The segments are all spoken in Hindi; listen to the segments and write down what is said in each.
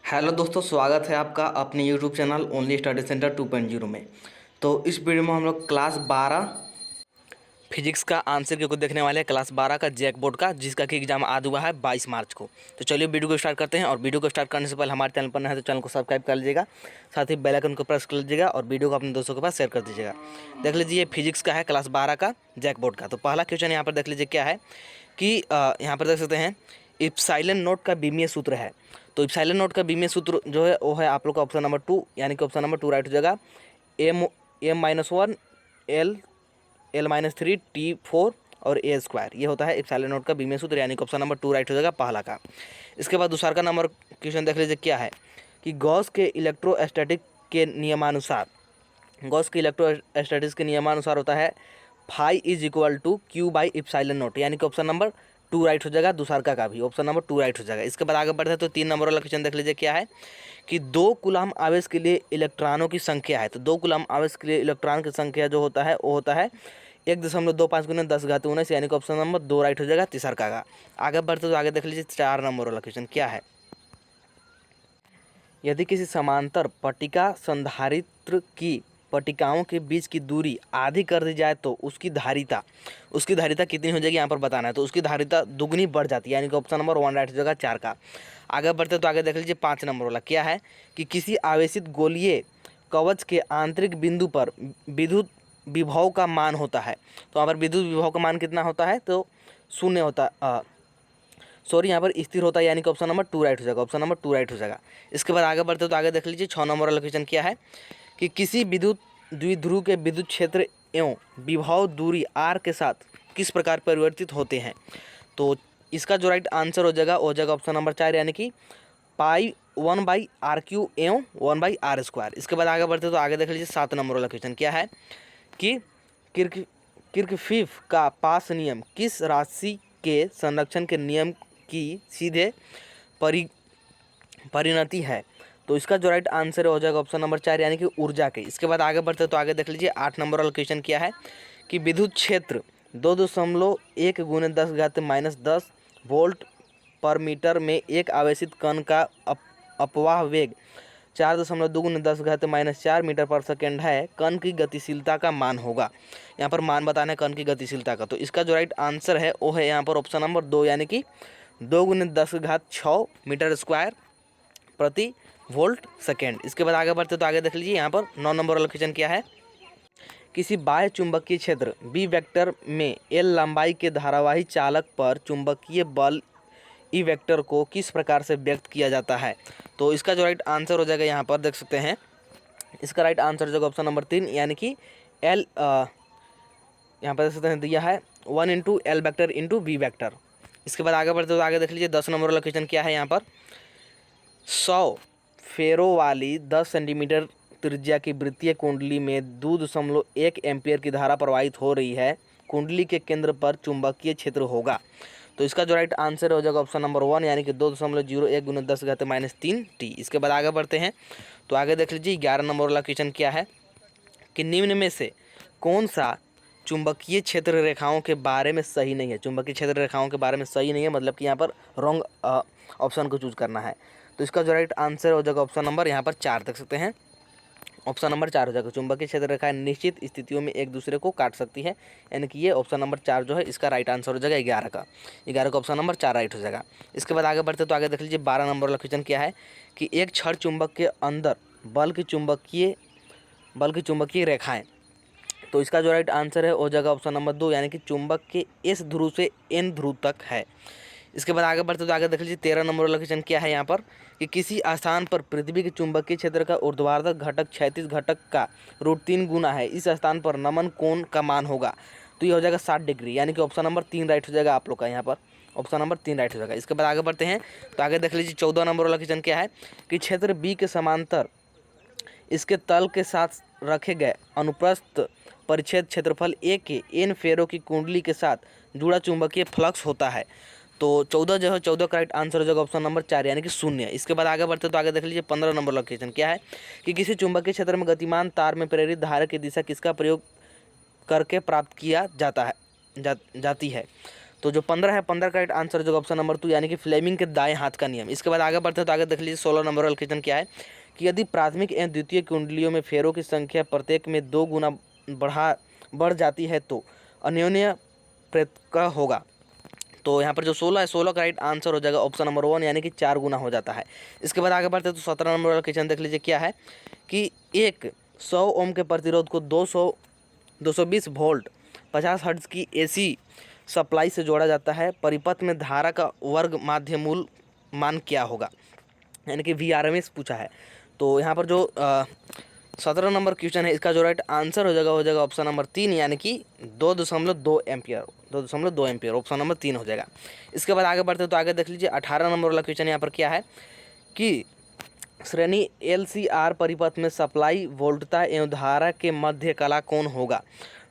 हेलो दोस्तों, स्वागत है आपका अपने YouTube channel only study centre 2.0 में। तो इस वीडियो में हम लोग क्लास 12 फिजिक्स का आंसर की को देखने वाले हैं, क्लास 12 का जैक बोर्ड का, जिसका कि एग्जाम आज हुआ है 22 मार्च को। तो चलिए वीडियो को स्टार्ट करते हैं। और वीडियो को स्टार्ट करने से पहले हमारे चैनल पर नए हैं तो चैनल को सब्सक्राइब कर लीजिएगा, साथ ही बेल आइकन को प्रेस कर लीजिएगा और वीडियो को अपने दोस्तों के पास शेयर कर दीजिएगा। देख लीजिए, ये फिजिक्स का है, क्लास 12 का जैक बोर्ड का। तो पहला क्वेश्चन यहाँ पर देख लीजिए क्या है कि यहाँ पर देख सकते हैं इप्सिलॉन नोट का बीमीय सूत्र है। तो इप्सिलॉन नोट का बीमीय सूत्र जो है वो है आप लोग का ऑप्शन नंबर 2, यानी कि ऑप्शन नंबर 2 राइट हो जाएगा। M-1 L-3 T4 और A स्क्वायर, ये होता है इप्सिलॉन नोट का बीमीय सूत्र, यानी कि ऑप्शन नंबर 2 राइट हो जाएगा पहला का। इसके बाद दूसरा का नंबर क्वेश्चन देख लीजिए क्या है कि गॉस के इलेक्ट्रोस्टैटिक के नियमानुसार, गॉस के इलेक्ट्रोस्टैटिक्स के नियमानुसार होता है phi is equal to Q by epsilon naught, यानी कि ऑप्शन नंबर 2 राइट हो जाएगा। दूसरा का भी ऑप्शन नंबर 2 राइट हो जाएगा। इसके बाद आगे बढ़ते हैं तो 3 नंबर वाला क्वेश्चन देख लीजिए क्या है कि 2 कूलम आवेश के लिए इलेक्ट्रॉनों की संख्या है। तो 2 कूलम आवेश के लिए इलेक्ट्रॉन की संख्या जो होता है वो होता है 1.25 × 10⁻⁹, यानी कि ऑप्शन नंबर 2 राइट हो जाएगा तीसरा का। आगे बढ़ते तो आगे देख लीजिए 4 नंबर वाला क्वेश्चन क्या है। यदि किसी समांतर पट्टिका संधारित्र की पट्टिकाओं के बीच की दूरी आधी कर दी जाए तो उसकी धारिता कितनी हो जाएगी यहाँ पर बताना है। तो उसकी धारिता दुगनी बढ़ जाती है, यानी कि ऑप्शन नंबर 1 राइट हो जाएगा 4 का। आगे बढ़ते तो आगे देख लीजिए 5 नंबर वाला क्या है कि किसी आवेशित गोलीय कवच के आंतरिक बिंदु पर विद्युत विभव का मान होता है। तो यहाँ पर विद्युत विभव का मान कितना होता है, तो 0 होता सॉरी यहाँ पर स्थिर होता है, यानी कि ऑप्शन नंबर 2 राइट हो जाएगा। ऑप्शन नंबर 2 राइट हो जाएगा। इसके बाद आगे बढ़ते तो आगे देख लीजिए 6 नंबर वाला क्वेश्चन क्या है कि किसी विद्युत द्विध्रुव के विद्युत क्षेत्र एवं विभव दूरी r के साथ किस प्रकार परिवर्तित होते हैं। तो इसका जो राइट आंसर हो जाएगा वो हो जाएगा ऑप्शन नंबर 4, यानी कि पाई 1/r³ एवं 1/r²। इसके बाद आगे बढ़ते तो आगे देख लीजिए 7 नंबर वाला क्वेश्चन क्या है कि किर्कफिफ का पास नियम किस राशि के संरक्षण के नियम की सीधे परिणति है। तो इसका जो राइट आंसर हो जाएगा ऑप्शन नंबर 4, यानी कि ऊर्जा के। इसके बाद आगे बढ़ते तो आगे देख लीजिए 8 नंबर वाला क्वेश्चन क्या है कि विद्युत क्षेत्र 2.1 × 10⁻10 वोल्ट पर मीटर में एक आवेशित कण का अपवाह वेग 4.2 × 10⁻4 मीटर पर सेकेंड है। कण की गतिशीलता का मान होगा। यहाँ पर मान बताना है कण की गतिशीलता का। तो इसका जो राइट आंसर है वो है यहाँ पर ऑप्शन नंबर 2, यानी कि 2 × 10⁶ मीटर स्क्वायर प्रति वोल्ट सेकेंड। इसके बाद आगे बढ़ते तो आगे देख लीजिए यहाँ पर 9 नंबर वाला क्वेश्चन क्या है किसी बाह्य चुंबकीय क्षेत्र बी वेक्टर में एल लंबाई के धारावाही चालक पर चुंबकीय बल ई वेक्टर को किस प्रकार से व्यक्त किया जाता है। तो इसका जो राइट आंसर हो जाएगा यहाँ पर देख सकते हैं, इसका राइट आंसर हो जाएगा ऑप्शन नंबर 3, यानी कि एल यहाँ पर देख सकते हैं दिया है 1 × L वेक्टर × V वेक्टर। इसके बाद आगे बढ़ते तो आगे देख लीजिए 10 नंबर वाला क्वेश्चन क्या है यहाँ पर 100 फेरो वाली 10 सेंटीमीटर त्रिज्या की वृत्तीय कुंडली में 2.1 एम्पियर की धारा प्रवाहित हो रही है। कुंडली के केंद्र पर चुंबकीय क्षेत्र होगा। तो इसका जो राइट आंसर हो जाएगा ऑप्शन नंबर 1, यानी कि 2.01 × 10⁻³ T। इसके बाद आगे बढ़ते हैं तो आगे देख लीजिए 11 नंबर वाला क्वेश्चन क्या है कि निम्न में से कौन सा चुंबकीय क्षेत्र रेखाओं के बारे में सही नहीं है। चुंबकीय क्षेत्र रेखाओं के बारे में सही नहीं है, मतलब कि यहाँ पर रॉन्ग ऑप्शन को चूज करना है। तो इसका जो राइट आंसर हो जाएगा ऑप्शन नंबर यहाँ पर 4 देख सकते हैं, ऑप्शन नंबर 4 हो जाएगा। चुंबकीय क्षेत्र रेखाएं निश्चित स्थितियों में एक दूसरे को काट सकती है, यानी कि ये ऑप्शन नंबर 4 जो है इसका राइट आंसर हो जाएगा 11 का ऑप्शन नंबर 4 राइट हो जाएगा। इसके बाद आगे बढ़ते तो आगे देख लीजिए 12 नंबर वाला क्वेश्चन क्या है कि एक छड़ चुंबक के अंदर बल की चुंबकीय रेखाएं। तो इसका जो राइट आंसर है हो जाएगा ऑप्शन नंबर 2, यानी कि चुंबक के S ध्रुव से N ध्रुव तक है। इसके बाद आगे बढ़ते तो आगे देख लीजिए 13 नंबर वाला क्वेश्चन क्या है यहाँ पर कि किसी स्थान पर पृथ्वी के चुंबकीय क्षेत्र का ऊर्ध्वाधर घटक क्षैतिज घटक का √3 गुना है, इस स्थान पर नमन कोण का मान होगा। तो ये हो जाएगा 60 डिग्री, यानी कि ऑप्शन नंबर 3 राइट हो जाएगा आप लोग का यहाँ पर, ऑप्शन नंबर 3 राइट हो जाएगा। इसके बाद आगे बढ़ते हैं तो आगे देख लीजिए 14 नंबर वाला क्वेश्चन क्या है कि क्षेत्र बी के समांतर इसके तल के साथ रखे गए अनुप्रस्थ परिच्छेद क्षेत्रफल ए के एन फेरों की कुंडली के साथ जुड़ा चुंबकीय फ्लक्स होता है। तो 14 जो है 14 का राइट आंसर हो जाएगा ऑप्शन नंबर 4, यानी कि 0। इसके बाद आगे बढ़ते तो आगे देख लीजिए 15 नंबर वाला क्वेश्चन क्या है कि किसी चुंबकीय क्षेत्र में गतिमान तार में प्रेरित धारा की दिशा किसका प्रयोग करके प्राप्त किया जाती है। तो जो 15 है, 15 का राइट आंसर हो जाएगा ऑप्शन नंबर 2 यानी कि फ्लेमिंग के दाएं हाथ का नियम। इसके बाद आगे बढ़ते हैं तो आगे देख लीजिए 16 नंबर वाला क्वेश्चन क्या है कि यदि प्राथमिक एवं द्वितीय कुंडलियों में फेरों की संख्या प्रत्येक में 2 गुना बढ़ जाती है तो अन्योन्य प्रेत का होगा। तो यहाँ पर जो 16 है, 16 का राइट आंसर हो जाएगा ऑप्शन नंबर 1 यानी कि 4 गुना हो जाता है। इसके बाद आगे बढ़ते हैं तो 17 नंबर वाला क्वेश्चन देख लीजिए क्या है कि एक 100 ओम के प्रतिरोध को 220 वोल्ट 50 हर्ट्ज की एसी सप्लाई से जोड़ा जाता है, परिपथ में धारा का वर्ग माध्य मूल मान क्या होगा, यानी कि VRMS पूछा है। तो यहाँ पर जो 17 नंबर क्वेश्चन है इसका जो राइट आंसर हो जाएगा ऑप्शन नंबर 3 यानी कि 2.2 एम्पियर, 2.2 एम्पियर ऑप्शन नंबर 3 हो जाएगा। इसके बाद आगे बढ़ते तो आगे देख लीजिए 18 नंबर वाला क्वेश्चन यहाँ पर क्या है कि श्रेणी LCR परिपथ में सप्लाई वोल्टता एवं धारा के मध्य कला कौन होगा।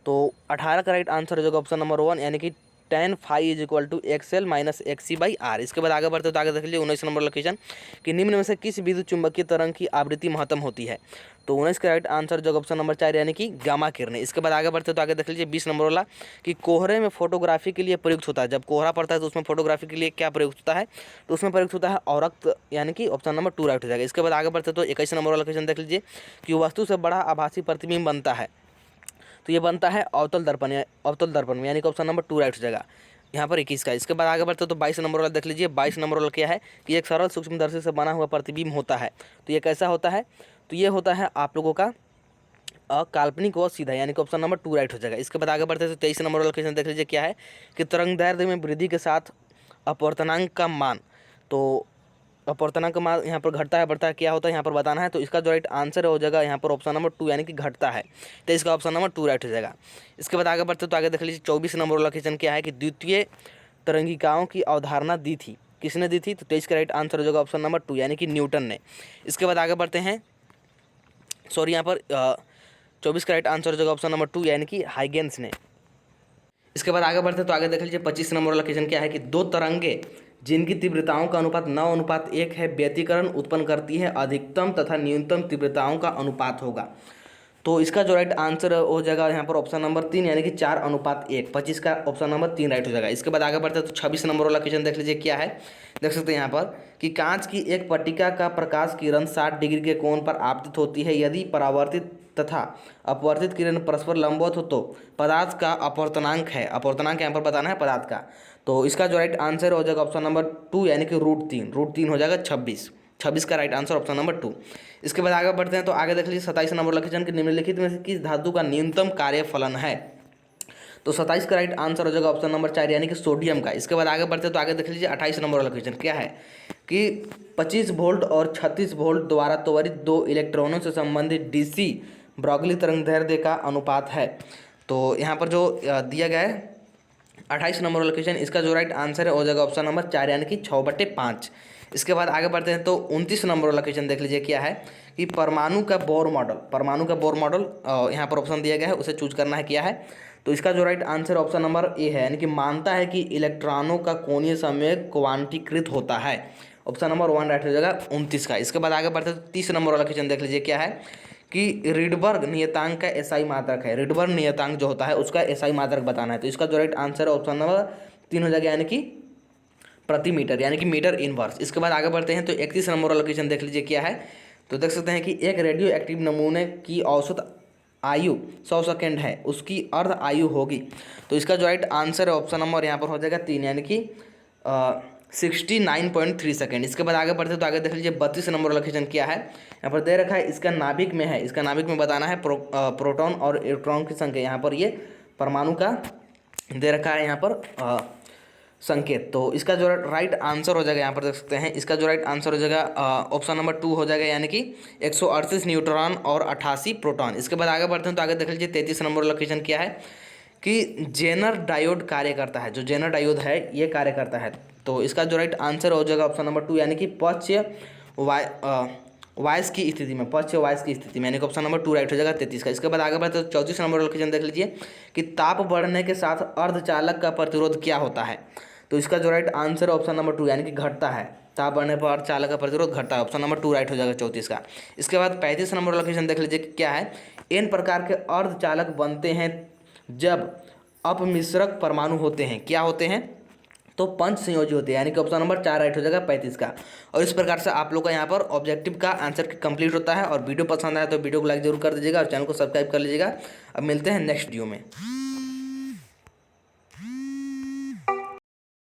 तो 18 का राइट आंसर हो जाएगा ऑप्शन नंबर 1 यानी कि tan phi = XL - XC/R। इसके बाद आगे बढ़ते तो आगे देख लीजिए 19 नंबर लोकेशन कि निम्न में से किस विद्युत चुंबकीय तरंग की आवृत्ति महत्तम होती है। तो 19 का राइट आंसर जो ऑप्शन नंबर 4 यानी कि गामा किरणें। इसके बाद आगे बढ़ते तो आगे देख लीजिए 20 नंबर वाला कि कोहरे में फोटोग्राफी के लिए प्रयुक्त होता है। जब कोहरा पड़ता है तो उसमें फोटोग्राफी के लिए क्या प्रयुक्त होता है, तो उसमें प्रयुक्त होता है औरक्त, यानी कि ऑप्शन नंबर 2 राइट हो जाएगा। इसके बाद आगे बढ़ते तो 21 नंबर वाला क्वेश्चन देख लीजिए कि वस्तु से बड़ा आभासी प्रतिबिंब बनता है, तो ये बनता है अवतल दर्पण में, यानी कि ऑप्शन नंबर 2 राइट हो जाएगा यहाँ पर 21 का। इसके बाद आगे बढ़ते तो 22 नंबर वाला देख लीजिए। 22 नंबर वाला क्या है कि एक सरल सूक्ष्मदर्शी से बना हुआ प्रतिबिंब होता है, तो ये कैसा होता है, तो ये होता है आप लोगों का काल्पनिक व सीधा, यानी कि ऑप्शन नंबर 2 राइट हो जाएगा। इसके बाद आगे बढ़ते तो 23 नंबर वाला क्वेश्चन देख लीजिए क्या है कि तरंगदैर्ध्य में वृद्धि के साथ अपवर्तनांक का मान, तो अपवर्तनांक का मान यहाँ पर घटता है बढ़ता है क्या होता है यहाँ पर बताना है। तो इसका जो राइट आंसर हो जाएगा यहाँ पर ऑप्शन नंबर 2 यानी कि घटता है, तो इसका ऑप्शन नंबर 2 राइट हो जाएगा। इसके बाद आगे बढ़ते तो आगे देख लीजिए 24 नंबर वाला क्वेश्चन क्या है कि द्वितीय तरंगिकाओं की अवधारणा दी थी, किसने दी थी, तो 23 का राइट आंसर हो जाएगा ऑप्शन नंबर 2 यानी कि न्यूटन ने। इसके बाद आगे बढ़ते हैं, सॉरी यहाँ पर 24 का राइट आंसर हो जाएगा ऑप्शन नंबर 2 यानी कि हाइगेंस ने। इसके बाद आगे बढ़ते तो आगे देख लीजिए 25 नंबर वाला क्वेश्चन क्या है कि दो तरंगे जिनकी तीव्रताओं का अनुपात 9:1 है व्यतिकरण उत्पन्न करती है, अधिकतम तथा न्यूनतम तीव्रताओं का अनुपात होगा। तो इसका जो राइट आंसर हो जाएगा यहाँ पर ऑप्शन नंबर 3 यानी कि 4:1। 25 का ऑप्शन नंबर 3 राइट हो जाएगा। इसके बाद आगे बढ़ते तो 26 नंबर वाला क्वेश्चन देख लीजिए क्या है, देख सकते हैं यहाँ पर कि कांच की एक पट्टिका का प्रकाश किरण 60 डिग्री के कोण पर आपतित होती है, यदि परावर्तित तथा अपवर्तित किरण परस्पर लंबवत हो तो पदार्थ का अपवर्तनांक है, अपवर्तनांक यहाँ पर बताना है पदार्थ का। तो इसका जो राइट आंसर हो जाएगा ऑप्शन नंबर 2 यानी कि √3 हो जाएगा 26 का राइट आंसर ऑप्शन नंबर 2। इसके बाद आगे बढ़ते हैं तो आगे देख लीजिए 27 नंबर क्वेश्चन कि निम्नलिखित में से किस धातु का न्यूनतम कार्यफलन है। तो 27 का राइट आंसर हो जाएगा ऑप्शन नंबर 4 यानी कि सोडियम का। इसके बाद आगे बढ़ते हैं तो आगे देख लीजिए 28 नंबर वाला क्वेश्चन क्या है कि 25 वोल्ट और 36 वोल्ट द्वारा त्वरित दो इलेक्ट्रॉनों से संबंधित DC ब्रॉगली तरंगदैर्ध्य का अनुपात है। तो यहाँ पर जो दिया गया है 28 नंबर वाला क्वेश्चन, इसका जो राइट आंसर है हो जाएगा ऑप्शन नंबर 4 यानी कि 6/5। इसके बाद आगे बढ़ते हैं तो 29 नंबर वाला क्वेश्चन देख लीजिए क्या है कि परमाणु का बोर मॉडल यहाँ पर ऑप्शन दिया गया है, उसे चूज करना है क्या है। तो इसका जो right answer option number A है, यानी कि मानता है कि इलेक्ट्रॉनों का कोणीय संवेग क्वांटीकृत होता है, ऑप्शन नंबर 1 राइट हो जाएगा 29 का। इसके बाद आगे बढ़ते हैं तो 30 नंबर वाला क्वेश्चन देख लीजिए क्या है कि रिडबर्ग नियतांक का SI मात्रक है, रिडबर्ग नियतांक जो होता है उसका SI मात्रक बताना है। तो इसका जो राइट आंसर है ऑप्शन नंबर 3 हो जाएगा, यानी कि प्रति मीटर, यानी कि मीटर इनवर्स। इसके बाद आगे बढ़ते हैं तो 31 नंबर वाला क्वेश्चन देख लीजिए क्या है। तो देख सकते हैं कि एक रेडियो एक्टिव नमूने की औसत आयु 100 सेकेंड है, उसकी अर्ध आयु होगी। तो इसका जो राइट आंसर है ऑप्शन नंबर यहाँ पर हो जाएगा 3 यानी कि 69.3 सेकेंड। इसके बाद आगे बढ़ते तो आगे देख लीजिए 32 नंबर वाला क्वेश्चन क्या है, यहाँ पर दे रखा है इसका नाभिक में है, इसका नाभिक में बताना है प्रोटॉन और इलेक्ट्रॉन की संख्या, यहाँ पर ये परमाणु का दे रखा है यहाँ पर संकेत। तो इसका जो राइट आंसर हो जाएगा यहाँ पर देख सकते हैं, इसका जो राइट आंसर हो जाएगा ऑप्शन नंबर 2 हो जाएगा, यानी कि 138 न्यूट्रॉन और 88 प्रोटॉन। इसके बाद आगे बढ़ते हैं तो आगे देख लीजिए 33 नंबर वाला क्वेश्चन क्या है कि जेनर डायोड कार्य करता है, जो जेनर डायोड है ये कार्य करता है। तो इसका जो राइट आंसर हो जाएगा ऑप्शन नंबर 2 यानी कि पक्ष वायस की स्थिति में, यानी कि ऑप्शन नंबर 2 राइट हो जाएगा 33 का। इसके बाद आगे बढ़ते तो 34 नंबर वाला क्वेश्चन देख लीजिए कि ताप बढ़ने के साथ अर्धचालक का प्रतिरोध क्या होता है। तो इसका जो राइट आंसर है ऑप्शन नंबर 2 यानी कि घटता है, ताप बढ़ने पर अर्धचालक का प्रतिरोध घटता है, ऑप्शन नंबर 2 राइट हो जाएगा 34 का। इसके बाद 35 नंबर वाला क्वेश्चन देख लीजिए क्या है, N प्रकार के अर्धचालक बनते हैं जब अपमिश्रक परमाणु होते हैं। क्या होते हैं? तो पंच संयोजी होते हैं, यानी कि ऑप्शन नंबर 4 राइट हो जाएगा 35 का। और इस प्रकार से आप लोग का यहाँ पर ऑब्जेक्टिव का आंसर कंप्लीट होता है। और वीडियो पसंद आया तो वीडियो को लाइक जरूर कर दीजिएगा और चैनल को सब्सक्राइब कर लीजिएगा। अब मिलते हैं नेक्स्ट वीडियो में।